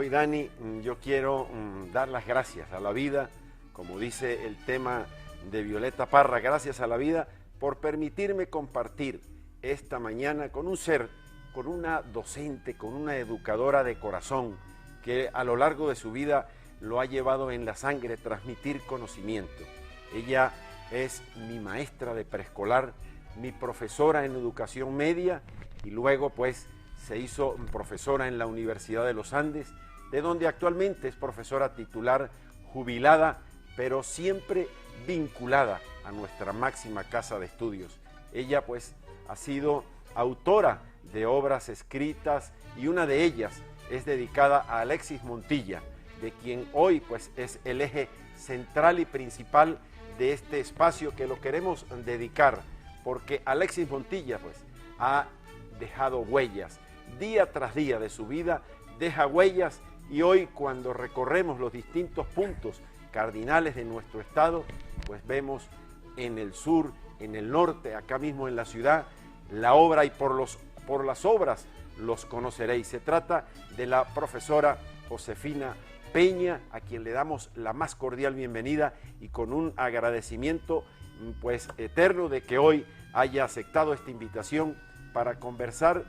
Hoy, Dani, yo quiero dar las gracias a la vida, como dice el tema de Violeta Parra, gracias a la vida por permitirme compartir esta mañana con un ser, con una docente, con una educadora de corazón, que a lo largo de su vida lo ha llevado en la sangre, transmitir conocimiento. Ella es mi maestra de preescolar, mi profesora en educación media y luego pues se hizo profesora en la Universidad de los Andes, de donde actualmente es profesora titular jubilada, pero siempre vinculada a nuestra máxima casa de estudios. Ella pues ha sido autora de obras escritas y una de ellas es dedicada a Alexis Montilla, de quien hoy pues es el eje central y principal de este espacio que lo queremos dedicar, porque Alexis Montilla pues ha dejado huellas, día tras día de su vida deja huellas, y hoy cuando recorremos los distintos puntos cardinales de nuestro estado, pues vemos en el sur, en el norte, acá mismo en la ciudad, la obra, y por las obras los conoceréis. Se trata de la profesora Josefina Peña, a quien le damos la más cordial bienvenida y con un agradecimiento pues eterno de que hoy haya aceptado esta invitación para conversar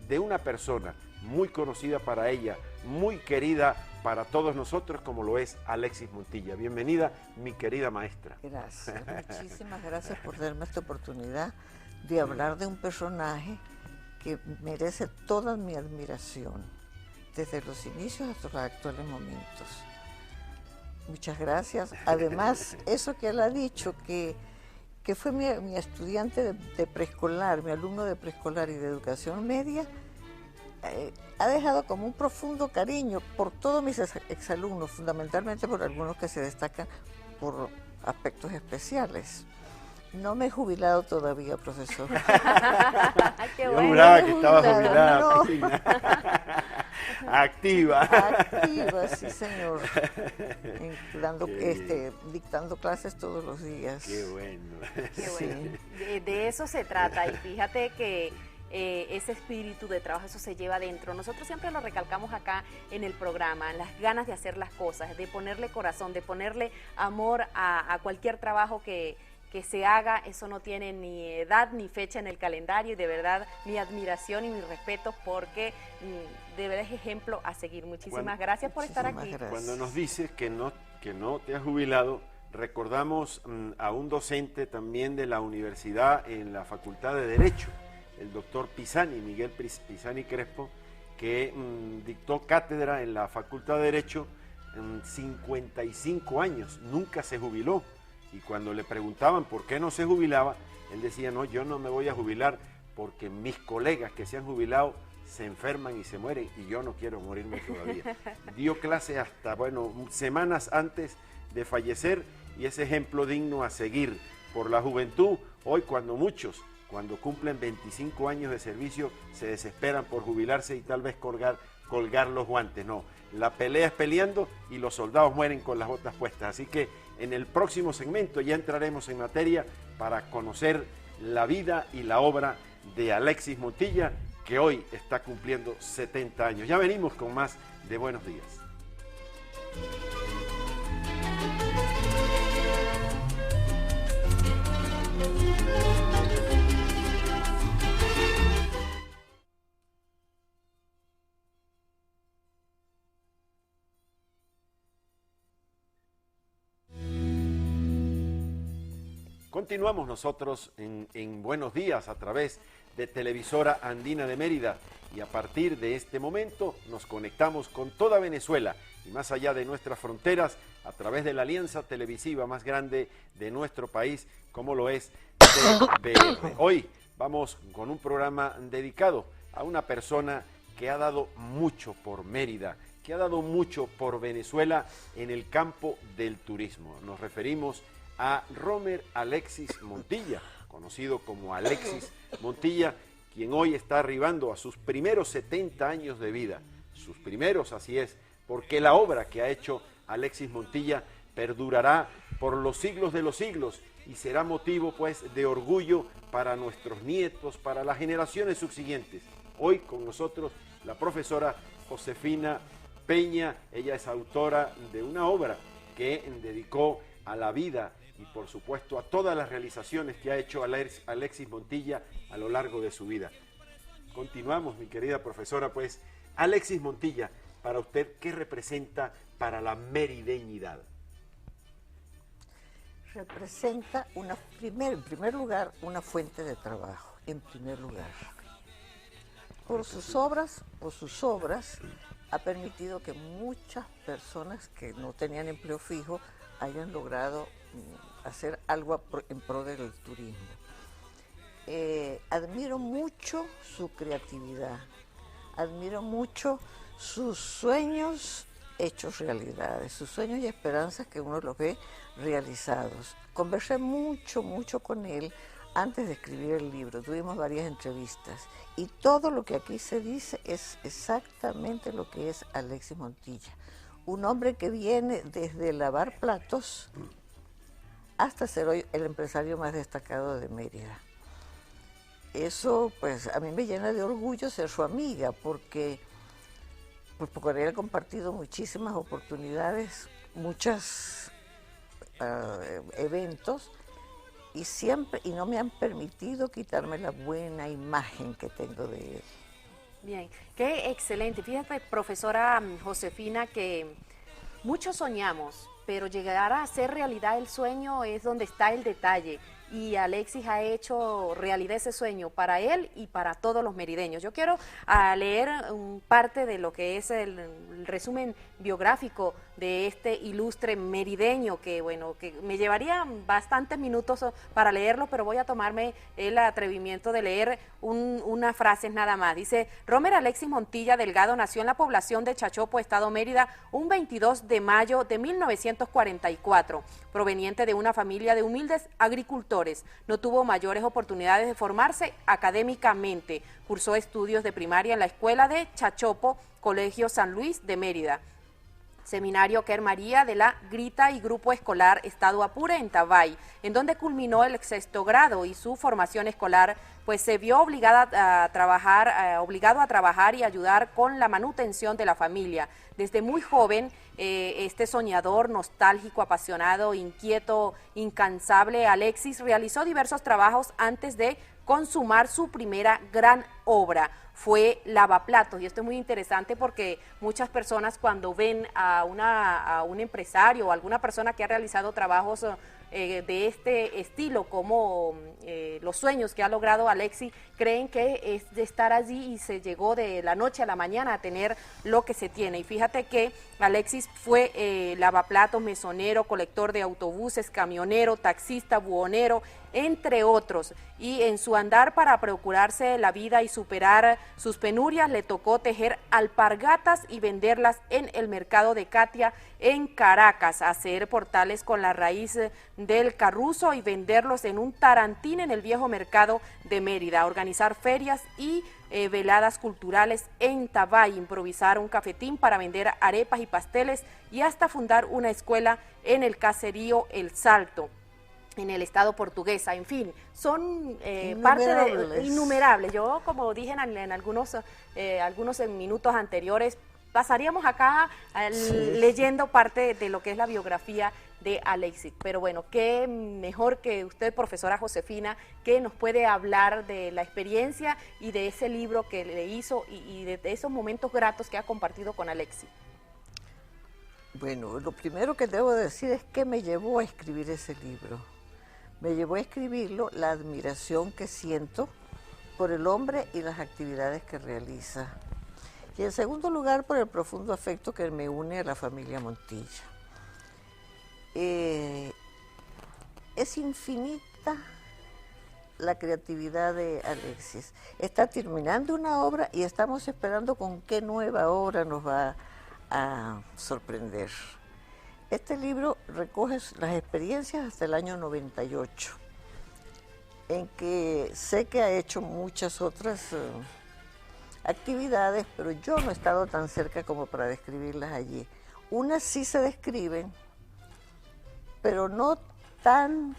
de una persona muy conocida para ella, muy querida para todos nosotros, como lo es Alexis Montilla. Bienvenida, mi querida maestra. Gracias, muchísimas gracias por darme esta oportunidad de hablar de un personaje que merece toda mi admiración, desde los inicios hasta los actuales momentos. Muchas gracias. Además, eso que él ha dicho, que fue mi estudiante de preescolar, mi alumno de preescolar y de educación media, ha dejado como un profundo cariño por todos mis exalumnos, fundamentalmente por algunos que se destacan por aspectos especiales. No me he jubilado todavía, profesor. Qué bueno. Yo juraba que estaba jubilada. No. Activa. Activa, sí, señor. Dictando clases todos los días. Qué bueno. Qué bueno. Sí. De eso se trata, y fíjate que ese espíritu de trabajo, eso se lleva adentro. Nosotros siempre lo recalcamos acá en el programa, las ganas de hacer las cosas, de ponerle corazón, de ponerle amor a cualquier trabajo que se haga. Eso no tiene ni edad ni fecha en el calendario, y de verdad mi admiración y mi respeto, porque de verdad es ejemplo a seguir. Muchísimas gracias por estar aquí. Gracias. Cuando nos dices que no te has jubilado, recordamos a un docente también de la universidad en la Facultad de Derecho, el doctor Pisani, Miguel Pisani Crespo, que dictó cátedra en la Facultad de Derecho 55 años, nunca se jubiló. Y cuando le preguntaban por qué no se jubilaba, él decía, no, yo no me voy a jubilar porque mis colegas que se han jubilado se enferman y se mueren y yo no quiero morirme todavía. Dio clase hasta, semanas antes de fallecer, y ese ejemplo digno a seguir por la juventud. Hoy cuando cumplen 25 años de servicio se desesperan por jubilarse y tal vez colgar los guantes. No, la pelea es peleando y los soldados mueren con las botas puestas. Así que en el próximo segmento ya entraremos en materia para conocer la vida y la obra de Alexis Montilla, que hoy está cumpliendo 70 años. Ya venimos con más de Buenos Días. Continuamos nosotros en Buenos Días a través de Televisora Andina de Mérida, y a partir de este momento nos conectamos con toda Venezuela y más allá de nuestras fronteras a través de la alianza televisiva más grande de nuestro país, como lo es TVR. Hoy vamos con un programa dedicado a una persona que ha dado mucho por Mérida, que ha dado mucho por Venezuela en el campo del turismo. Nos referimos a Romer Alexis Montilla, conocido como Alexis Montilla, quien hoy está arribando a sus primeros 70 años de vida. Sus primeros, así es, porque la obra que ha hecho Alexis Montilla perdurará por los siglos de los siglos y será motivo pues de orgullo para nuestros nietos, para las generaciones subsiguientes. Hoy con nosotros la profesora Josefina Peña. Ella es autora de una obra que dedicó a la vida y por supuesto a todas las realizaciones que ha hecho Alexis Montilla a lo largo de su vida. Continuamos, mi querida profesora, pues. Alexis Montilla, para usted, ¿qué representa para la merideñidad? Representa en primer lugar, una fuente de trabajo, en primer lugar. Por sus obras, ha permitido que muchas personas que no tenían empleo fijo hayan logrado hacer algo en pro del turismo. Admiro mucho su creatividad, admiro mucho sus sueños hechos realidades, sus sueños y esperanzas que uno los ve realizados. Conversé mucho con él antes de escribir el libro, tuvimos varias entrevistas y todo lo que aquí se dice es exactamente lo que es Alexis Montilla, un hombre que viene desde lavar platos hasta ser hoy el empresario más destacado de Mérida. Eso, pues, a mí me llena de orgullo ser su amiga, porque con él he compartido muchísimas oportunidades, muchos eventos, y no me han permitido quitarme la buena imagen que tengo de él. Bien, qué excelente. Fíjate, profesora Josefina, que muchos soñamos, pero llegar a hacer realidad el sueño es donde está el detalle. Y Alexis ha hecho realidad ese sueño para él y para todos los merideños. Yo quiero leer parte de lo que es el resumen biográfico de este ilustre merideño, que bueno, que me llevaría bastantes minutos para leerlo, pero voy a tomarme el atrevimiento de leer unas frases nada más. Dice: Romer Alexis Montilla Delgado nació en la población de Chachopo, Estado Mérida, un 22 de mayo de 1944, proveniente de una familia de humildes agricultores. No tuvo mayores oportunidades de formarse académicamente. Cursó estudios de primaria en la escuela de Chachopo, Colegio San Luis de Mérida, Seminario Quer María de la Grita y Grupo Escolar Estado Apure en Tabay, en donde culminó el 6º grado, y su formación escolar pues se vio obligado a trabajar y ayudar con la manutención de la familia. Desde muy joven, este soñador, nostálgico, apasionado, inquieto, incansable, Alexis realizó diversos trabajos antes de consumar su primera gran obra. Fue lavaplatos, y esto es muy interesante porque muchas personas, cuando ven a un empresario o alguna persona que ha realizado trabajos de este estilo, como los sueños que ha logrado Alexis, creen que es de estar allí y se llegó de la noche a la mañana a tener lo que se tiene. Y fíjate que Alexis fue lavaplatos, mesonero, colector de autobuses, camionero, taxista, buhonero, entre otros, y en su andar para procurarse la vida y superar sus penurias le tocó tejer alpargatas y venderlas en el mercado de Catia en Caracas, hacer portales con la raíz del carruzo y venderlos en un tarantín en el viejo mercado de Mérida, organizar ferias y veladas culturales en Tabay, improvisar un cafetín para vender arepas y pasteles, y hasta fundar una escuela en el caserío El Salto, en el estado Portuguesa. En fin, son parte de innumerables. Yo, como dije en algunos minutos anteriores, pasaríamos acá leyendo parte de lo que es la biografía de Alexis. Pero bueno, qué mejor que usted, profesora Josefina, que nos puede hablar de la experiencia y de ese libro que le hizo y de esos momentos gratos que ha compartido con Alexis. Bueno, lo primero que debo decir es que me llevó a escribir ese libro. Me llevó a escribirlo la admiración que siento por el hombre y las actividades que realiza. Y en segundo lugar, por el profundo afecto que me une a la familia Montilla. Es infinita la creatividad de Alexis. Está terminando una obra y estamos esperando con qué nueva obra nos va a sorprender. Este libro recoge las experiencias hasta el año 98, en que sé que ha hecho muchas otras actividades, pero yo no he estado tan cerca como para describirlas allí. Unas sí se describen, pero no tan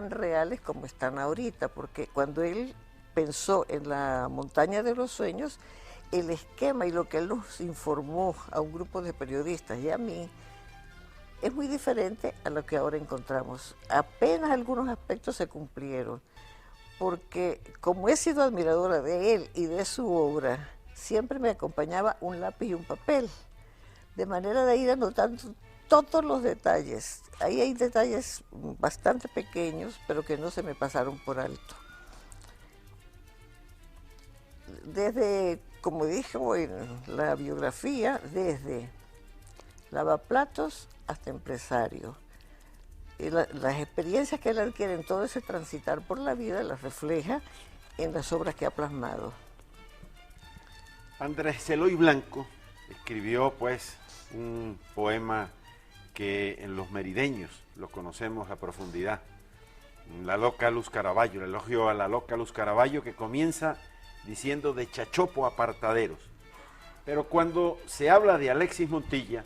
reales como están ahorita, porque cuando él pensó en la montaña de los sueños, el esquema y lo que él nos informó a un grupo de periodistas y a mí es muy diferente a lo que ahora encontramos. Apenas algunos aspectos se cumplieron, porque como he sido admiradora de él y de su obra, siempre me acompañaba un lápiz y un papel, de manera de ir anotando todos los detalles. Ahí hay detalles bastante pequeños, pero que no se me pasaron por alto. Desde, como dijo en la biografía, desde lavaplatos hasta empresario. Y las experiencias que él adquiere en todo ese transitar por la vida las refleja en las obras que ha plasmado. Andrés Eloy Blanco escribió pues un poema que en los merideños lo conocemos a profundidad. La loca Luz Caraballo, el elogio a la loca Luz Caraballo, que comienza diciendo de chachopo a partaderos. Pero cuando se habla de Alexis Montilla,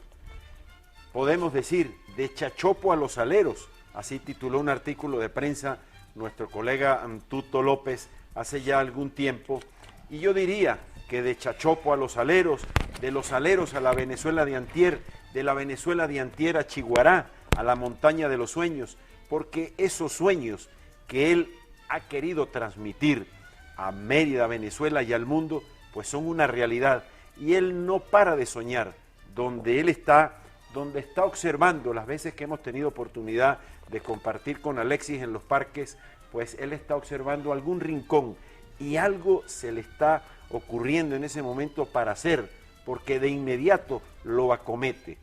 podemos decir de chachopo a los aleros. Así tituló un artículo de prensa nuestro colega Tuto López hace ya algún tiempo. Y yo diría que de chachopo a los aleros, de los aleros a la Venezuela de antier, de la Venezuela de antier a Chiguará, a la montaña de los sueños, porque esos sueños que él ha querido transmitir a Mérida, Venezuela y al mundo, pues son una realidad. Y él no para de soñar. Donde él está, donde está observando, las veces que hemos tenido oportunidad de compartir con Alexis en los parques, pues él está observando algún rincón y algo se le está ocurriendo en ese momento para hacer, porque de inmediato lo acomete.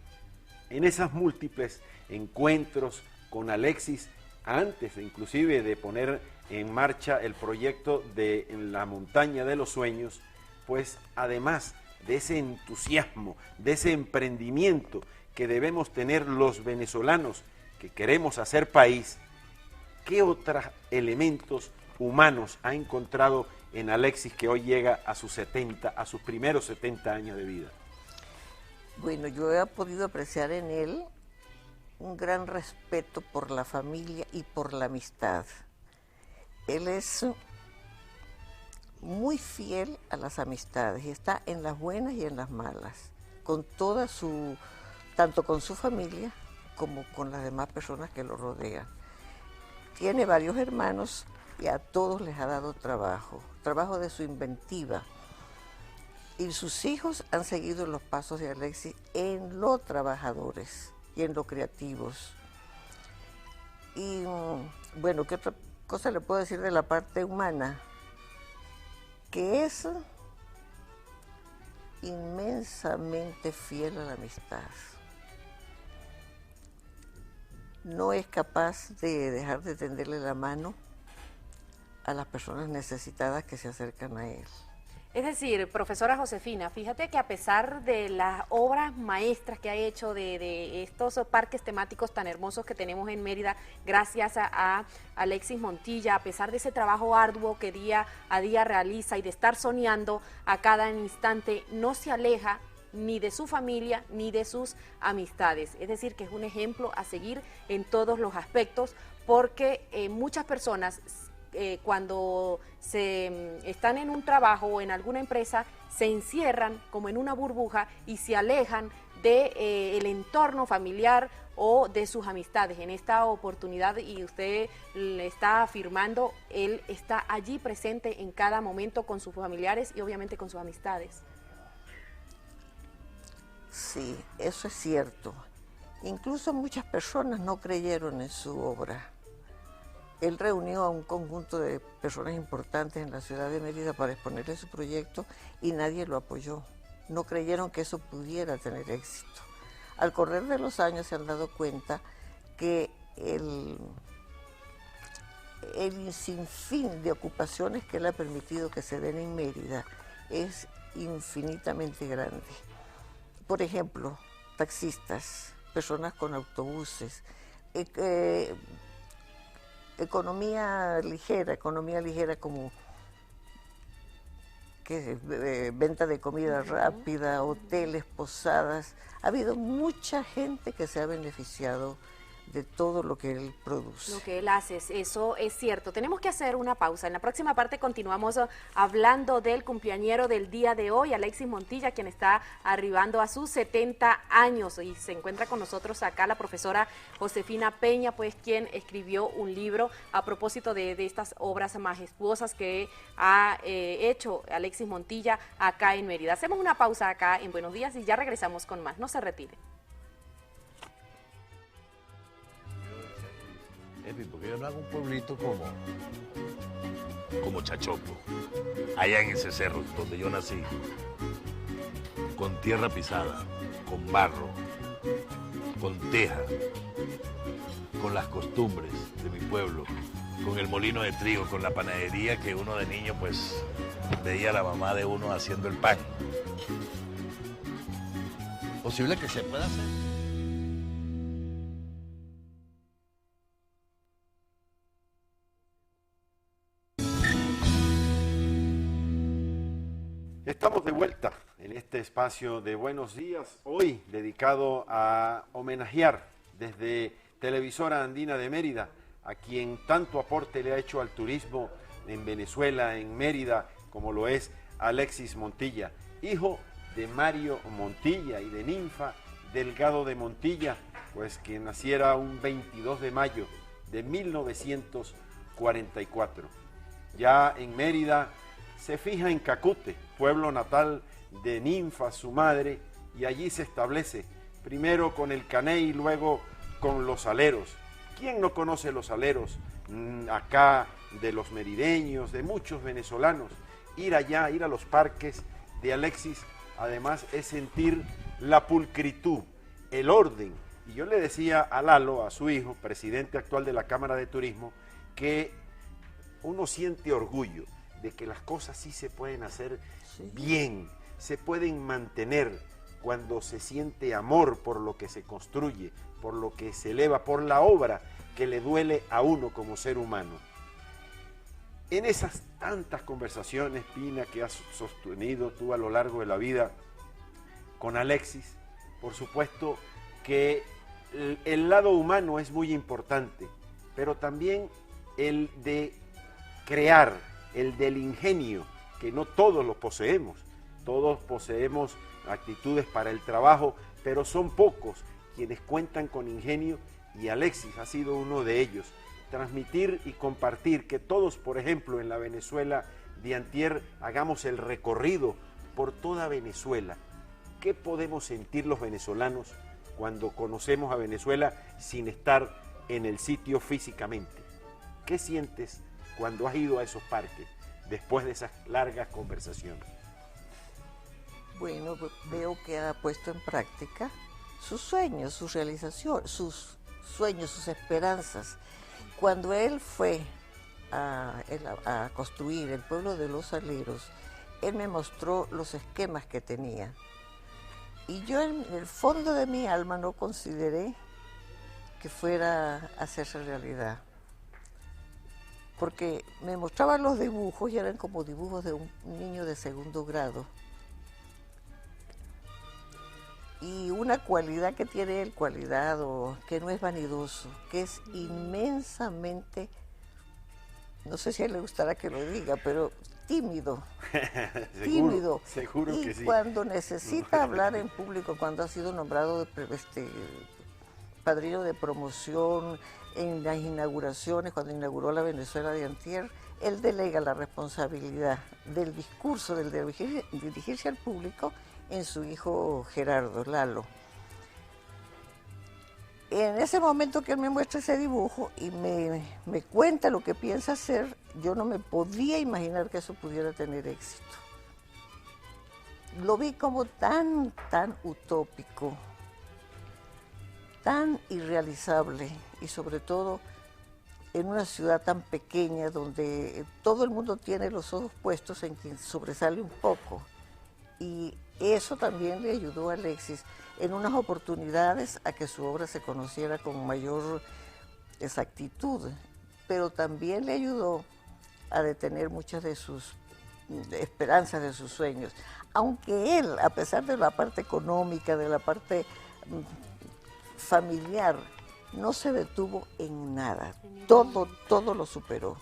En esas múltiples encuentros con Alexis, antes inclusive de poner en marcha el proyecto de En la montaña de los sueños, pues además de ese entusiasmo, de ese emprendimiento que debemos tener los venezolanos que queremos hacer país, ¿qué otros elementos humanos ha encontrado en Alexis que hoy llega a sus primeros 70 años de vida? Bueno, yo he podido apreciar en él un gran respeto por la familia y por la amistad. Él es muy fiel a las amistades y está en las buenas y en las malas, con toda su, tanto con su familia como con las demás personas que lo rodean. Tiene varios hermanos y a todos les ha dado trabajo de su inventiva. Y sus hijos han seguido los pasos de Alexis en lo trabajadores y en lo creativos. Y bueno, ¿qué otra cosa le puedo decir de la parte humana? Que es inmensamente fiel a la amistad. No es capaz de dejar de tenderle la mano a las personas necesitadas que se acercan a él. Es decir, profesora Josefina, fíjate que a pesar de las obras maestras que ha hecho de estos parques temáticos tan hermosos que tenemos en Mérida, gracias a Alexis Montilla, a pesar de ese trabajo arduo que día a día realiza y de estar soñando a cada instante, no se aleja ni de su familia ni de sus amistades. Es decir, que es un ejemplo a seguir en todos los aspectos, porque muchas personas cuando se están en un trabajo o en alguna empresa, se encierran como en una burbuja y se alejan del entorno familiar o de sus amistades. En esta oportunidad, y usted le está afirmando, él está allí presente en cada momento con sus familiares y obviamente con sus amistades. Sí, eso es cierto. Incluso muchas personas no creyeron en su obra. Él reunió a un conjunto de personas importantes en la ciudad de Mérida para exponerle su proyecto y nadie lo apoyó. No creyeron que eso pudiera tener éxito. Al correr de los años se han dado cuenta que el sinfín de ocupaciones que él ha permitido que se den en Mérida es infinitamente grande. Por ejemplo, taxistas, personas con autobuses, economía ligera como venta de comida rápida, hoteles, posadas. Ha habido mucha gente que se ha beneficiado de todo lo que él produce. Lo que él hace, eso es cierto. Tenemos que hacer una pausa. En la próxima parte continuamos hablando del cumpleañero del día de hoy, Alexis Montilla, quien está arribando a sus 70 años. Y se encuentra con nosotros acá la profesora Josefina Peña, pues quien escribió un libro a propósito de estas obras majestuosas que ha hecho Alexis Montilla acá en Mérida. Hacemos una pausa acá en Buenos Días y ya regresamos con más. No se retire. Porque yo no hago un pueblito como Chachopo, allá en ese cerro donde yo nací, con tierra pisada, con barro, con teja, con las costumbres de mi pueblo, con el molino de trigo, con la panadería que uno de niño pues veía a la mamá de uno haciendo el pan. ¿Posible que se pueda hacer? Estamos de vuelta en este espacio de Buenos Días, hoy dedicado a homenajear desde Televisora Andina de Mérida a quien tanto aporte le ha hecho al turismo en Venezuela, en Mérida, como lo es Alexis Montilla, hijo de Mario Montilla y de Ninfa Delgado de Montilla, pues que naciera un 22 de mayo de 1944. Ya en Mérida se fija en Cacute, pueblo natal de Ninfa, su madre, y allí se establece, primero con el Caney, luego con los aleros. ¿Quién no conoce los aleros? Acá de los merideños, de muchos venezolanos. Ir allá, ir a los parques de Alexis, además es sentir la pulcritud, el orden. Y yo le decía a Lalo, a su hijo, presidente actual de la Cámara de Turismo, que uno siente orgullo de que las cosas sí se pueden hacer bien, se pueden mantener cuando se siente amor por lo que se construye, por lo que se eleva, por la obra que le duele a uno como ser humano. En esas tantas conversaciones, Pina, que has sostenido tú a lo largo de la vida con Alexis, por supuesto que el lado humano es muy importante, pero también el de crear, el del ingenio, que no todos lo poseemos. Todos poseemos actitudes para el trabajo, pero son pocos quienes cuentan con ingenio, y Alexis ha sido uno de ellos. Transmitir y compartir, que todos, por ejemplo, en la Venezuela de antier, hagamos el recorrido por toda Venezuela. ¿Qué podemos sentir los venezolanos cuando conocemos a Venezuela sin estar en el sitio físicamente? ¿Qué sientes cuando has ido a esos parques después de esas largas conversaciones? Bueno, veo que ha puesto en práctica sus sueños, su realización, sus sueños, sus esperanzas. Cuando él fue a construir el pueblo de los aleros, él me mostró los esquemas que tenía. Y yo en el fondo de mi alma no consideré que fuera a hacerse realidad. Porque me mostraban los dibujos y eran como dibujos de un niño de segundo grado. Y una cualidad que tiene él, que no es vanidoso, que es inmensamente, no sé si a él le gustará que lo diga, pero tímido. Tímido. Seguro que sí. Y cuando necesita hablar en público, cuando ha sido nombrado padrino de promoción, en las inauguraciones, cuando inauguró la Venezuela de antier, él delega la responsabilidad del discurso, del dirigirse al público, en su hijo Gerardo, Lalo. En ese momento que él me muestra ese dibujo y me cuenta lo que piensa hacer, yo no me podía imaginar que eso pudiera tener éxito. Lo vi como tan utópico, tan irrealizable, y sobre todo en una ciudad tan pequeña donde todo el mundo tiene los ojos puestos en quien sobresale un poco. Y eso también le ayudó a Alexis en unas oportunidades a que su obra se conociera con mayor exactitud, pero también le ayudó a detener muchas de sus esperanzas, de sus sueños. Aunque él, a pesar de la parte económica, de la parte familiar, no se detuvo en nada, todo lo superó.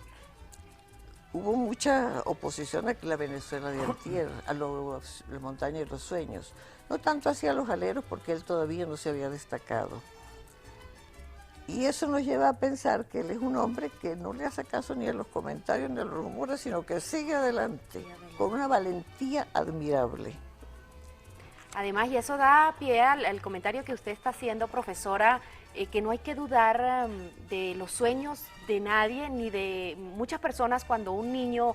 Hubo mucha oposición a la Venezuela de antier, a la montaña de los sueños, no tanto hacia los aleros porque él todavía no se había destacado. Y eso nos lleva a pensar que él es un hombre que no le hace caso ni a los comentarios ni a los rumores, sino que sigue adelante, con una valentía admirable. Además, y eso da pie al comentario que usted está haciendo, profesora, que no hay que dudar de los sueños de nadie, ni de muchas personas. Cuando un niño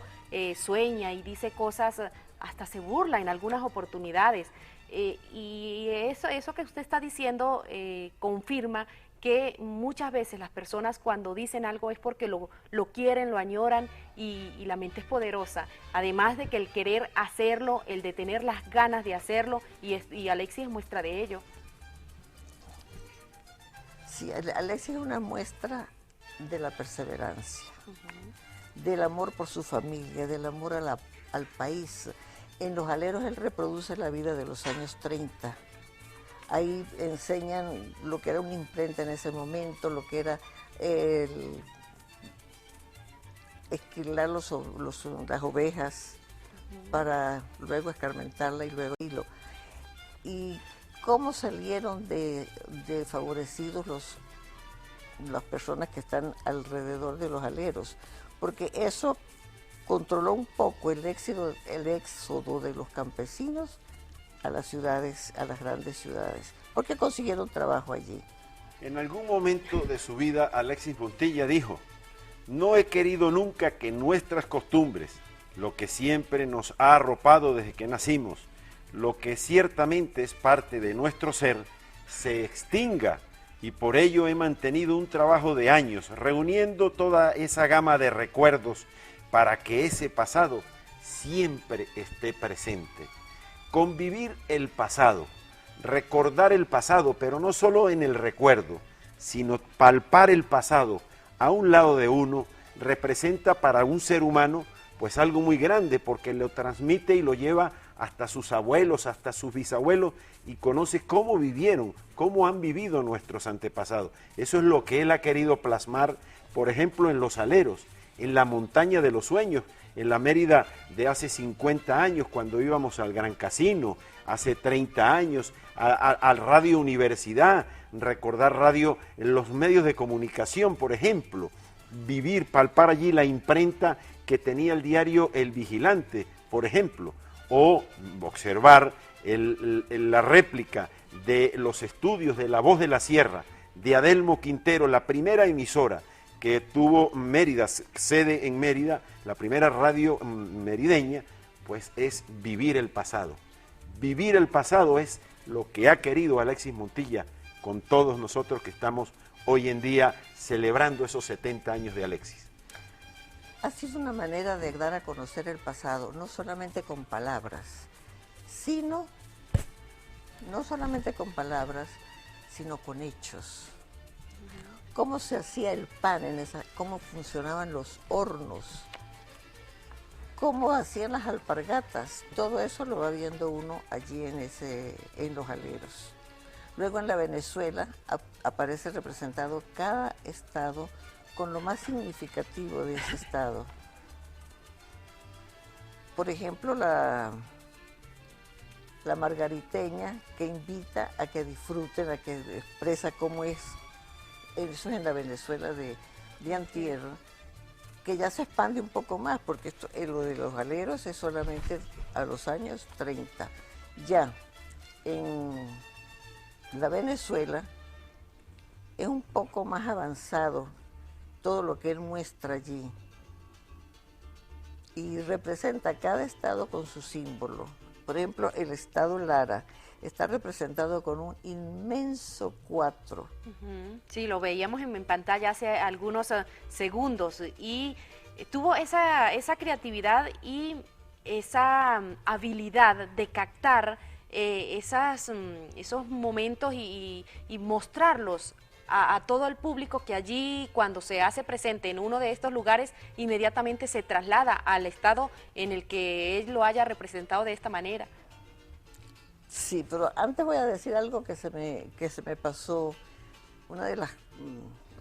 sueña y dice cosas, hasta se burla en algunas oportunidades. Y eso que usted está diciendo confirma que muchas veces las personas cuando dicen algo es porque lo quieren, lo añoran y la mente es poderosa. Además de que el querer hacerlo, el de tener las ganas de hacerlo, y Alexis es muestra de ello. Sí, Alexis es una muestra de la perseverancia, del amor por su familia, del amor al país. En Los Aleros él reproduce la vida de los años 30. Ahí enseñan lo que era una imprenta en ese momento, lo que era esquilar las ovejas para luego escarmentarla y luego hilo. Y cómo salieron de favorecidos las personas que están alrededor de Los Aleros, porque eso controló un poco el éxodo de los campesinos a las ciudades, a las grandes ciudades, porque consiguieron trabajo allí. En algún momento de su vida, Alexis Montilla dijo: no he querido nunca que nuestras costumbres, lo que siempre nos ha arropado desde que nacimos, lo que ciertamente es parte de nuestro ser, se extinga, y por ello he mantenido un trabajo de años, reuniendo toda esa gama de recuerdos para que ese pasado siempre esté presente. Convivir el pasado, recordar el pasado, pero no solo en el recuerdo, sino palpar el pasado a un lado de uno, representa para un ser humano pues algo muy grande, porque lo transmite y lo lleva hasta sus abuelos, hasta sus bisabuelos, y conoce cómo vivieron, cómo han vivido nuestros antepasados. Eso es lo que él ha querido plasmar, por ejemplo, en Los Aleros, en la montaña de los sueños, en la Mérida de hace 50 años, cuando íbamos al Gran Casino, hace 30 años, al Radio Universidad, recordar radio en los medios de comunicación, por ejemplo, vivir, palpar allí la imprenta que tenía el diario El Vigilante, por ejemplo, o observar la réplica de los estudios de La Voz de la Sierra, de Adelmo Quintero, la primera emisora que tuvo Mérida, sede en Mérida, la primera radio merideña, pues es vivir el pasado. Vivir el pasado es lo que ha querido Alexis Montilla con todos nosotros que estamos hoy en día celebrando esos 70 años de Alexis. Ha sido una manera de dar a conocer el pasado, no solamente con palabras, sino con hechos. Cómo se hacía el pan, cómo funcionaban los hornos, cómo hacían las alpargatas, todo eso lo va viendo uno allí en Los Aleros. Luego en la Venezuela aparece representado cada estado con lo más significativo de ese estado. Por ejemplo, la margariteña, que invita a que disfruten, a que expresa cómo es. Eso es en la Venezuela de antier, que ya se expande un poco más, porque lo de Los Aleros es solamente a los años 30. Ya en la Venezuela es un poco más avanzado todo lo que él muestra allí, y representa cada estado con su símbolo. Por ejemplo, el estado Lara está representado con un inmenso 4. Sí, lo veíamos en pantalla hace algunos segundos, y tuvo esa creatividad y esa habilidad de captar esos momentos y mostrarlos a todo el público, que allí, cuando se hace presente en uno de estos lugares, inmediatamente se traslada al estado en el que él lo haya representado de esta manera. Sí, pero antes voy a decir algo que se me pasó. una de las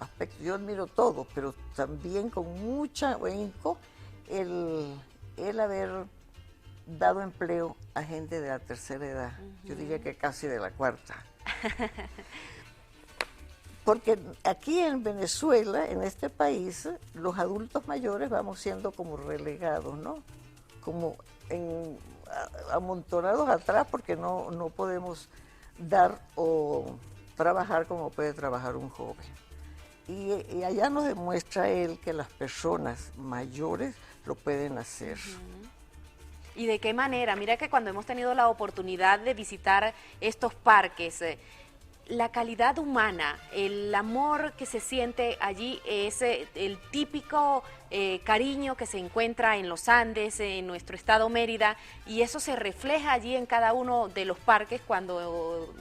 aspectos, yo admiro todo, pero también con mucha ahínco el haber dado empleo a gente de la tercera edad, yo diría que casi de la cuarta. Porque aquí en Venezuela, en este país, los adultos mayores vamos siendo como relegados, ¿no? Como amontonados atrás porque no podemos dar o trabajar como puede trabajar un joven. Y allá nos demuestra él que las personas mayores lo pueden hacer. ¿Y de qué manera? Mira que cuando hemos tenido la oportunidad de visitar estos parques, la calidad humana, el amor que se siente allí es el típico cariño que se encuentra en los Andes, en nuestro estado Mérida, y eso se refleja allí en cada uno de los parques cuando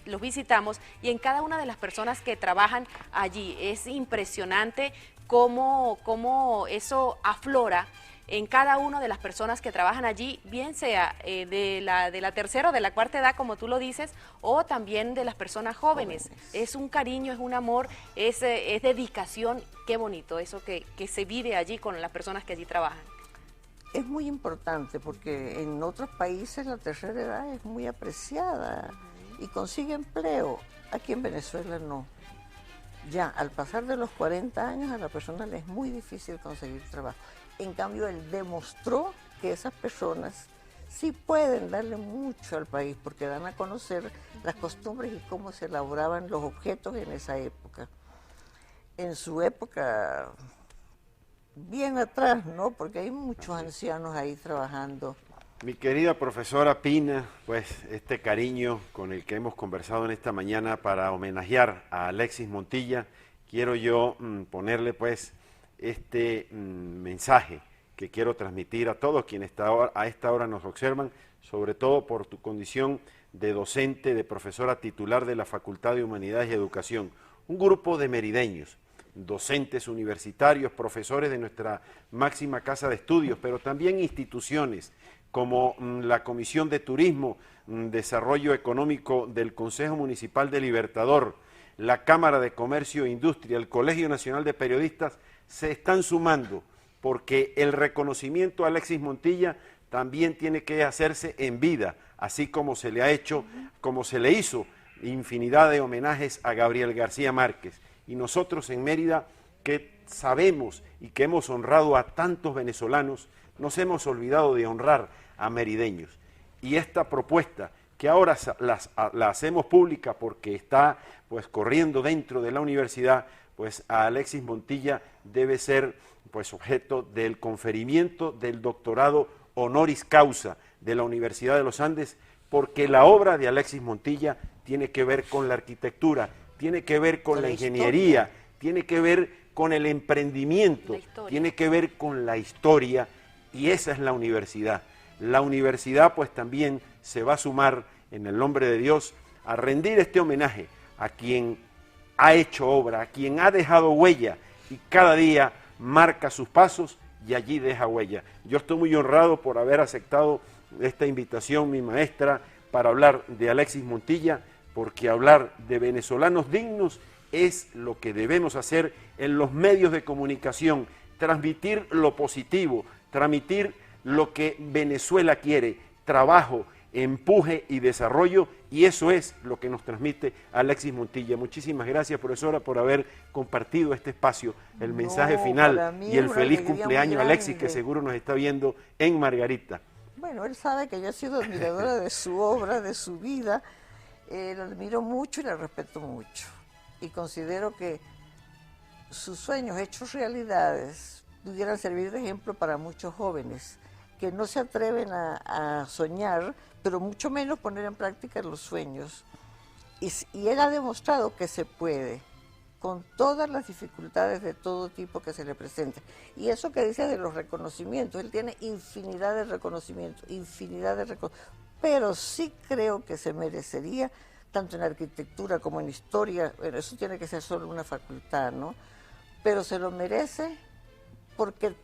los visitamos y en cada una de las personas que trabajan allí. Es impresionante cómo eso aflora en cada una de las personas que trabajan allí, bien sea de la tercera o de la cuarta edad, como tú lo dices, o también de las personas jóvenes. Es un cariño, es un amor, es dedicación. Qué bonito eso que se vive allí con las personas que allí trabajan. Es muy importante porque en otros países la tercera edad es muy apreciada y consigue empleo. Aquí en Venezuela no. Ya al pasar de los 40 años a la persona le es muy difícil conseguir trabajo. En cambio, él demostró que esas personas sí pueden darle mucho al país porque dan a conocer las costumbres y cómo se elaboraban los objetos en esa época. En su época, bien atrás, ¿no? Porque hay muchos ancianos ahí trabajando. Mi querida profesora Pina, pues este cariño con el que hemos conversado en esta mañana para homenajear a Alexis Montilla, quiero yo ponerle pues este mensaje que quiero transmitir a todos quienes a esta hora nos observan, sobre todo por tu condición de docente, de profesora titular de la Facultad de Humanidades y Educación. Un grupo de merideños, docentes universitarios, profesores de nuestra máxima casa de estudios, pero también instituciones como la Comisión de Turismo, Desarrollo Económico del Consejo Municipal de Libertador, la Cámara de Comercio e Industria, el Colegio Nacional de Periodistas, se están sumando porque el reconocimiento a Alexis Montilla también tiene que hacerse en vida, así como se le ha hecho, como se le hizo infinidad de homenajes a Gabriel García Márquez. Y nosotros en Mérida, que sabemos y que hemos honrado a tantos venezolanos, nos hemos olvidado de honrar a merideños. Y esta propuesta, que ahora la hacemos pública porque está pues corriendo dentro de la universidad, pues a Alexis Montilla debe ser pues objeto del conferimiento del doctorado honoris causa de la Universidad de los Andes, porque la obra de Alexis Montilla tiene que ver con la arquitectura, tiene que ver con la ingeniería, tiene que ver con el emprendimiento, tiene que ver con la historia, y esa es la universidad. La universidad pues también se va a sumar en el nombre de Dios a rendir este homenaje a quien ha hecho obra, a quien ha dejado huella y cada día marca sus pasos y allí deja huella. Yo estoy muy honrado por haber aceptado esta invitación, mi maestra, para hablar de Alexis Montilla, porque hablar de venezolanos dignos es lo que debemos hacer en los medios de comunicación, transmitir lo positivo, transmitir lo que Venezuela quiere, trabajo, empuje y desarrollo, y eso es lo que nos transmite Alexis Montilla. Muchísimas gracias, profesora, por haber compartido este espacio, el mensaje final y el feliz cumpleaños a Alexis, que seguro nos está viendo en Margarita. Bueno, él sabe que yo he sido admiradora de su obra, de su vida, lo admiro mucho y le respeto mucho, y considero que sus sueños hechos realidades pudieran servir de ejemplo para muchos jóvenes que no se atreven a soñar, pero mucho menos poner en práctica los sueños. Y él ha demostrado que se puede, con todas las dificultades de todo tipo que se le presenten. Y eso que dice de los reconocimientos, él tiene infinidad de reconocimientos, pero sí creo que se merecería, tanto en arquitectura como en historia, bueno, eso tiene que ser solo una facultad, ¿no? Pero se lo merece porque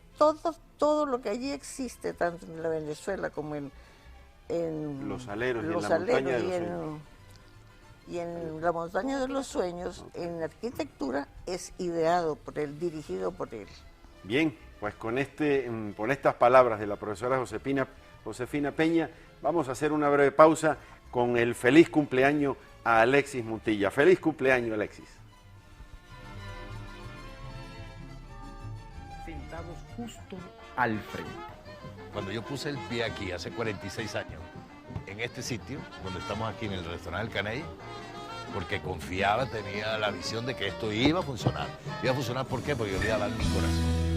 todo lo que allí existe, tanto en la Venezuela como en Los Aleros y en la Aleros montaña de los Y en La montaña de los sueños, en arquitectura, es ideado por él, dirigido por él. Bien, pues con estas palabras de la profesora Josefina Peña, vamos a hacer una breve pausa con el feliz cumpleaños a Alexis Montilla. Feliz cumpleaños, Alexis. Sentados justo al frente. Cuando yo puse el pie aquí hace 46 años, en este sitio, donde estamos aquí en el restaurante El Caney, porque confiaba, tenía la visión de que esto iba a funcionar. Iba a funcionar, ¿por qué? Porque yo le iba a dar mi corazón.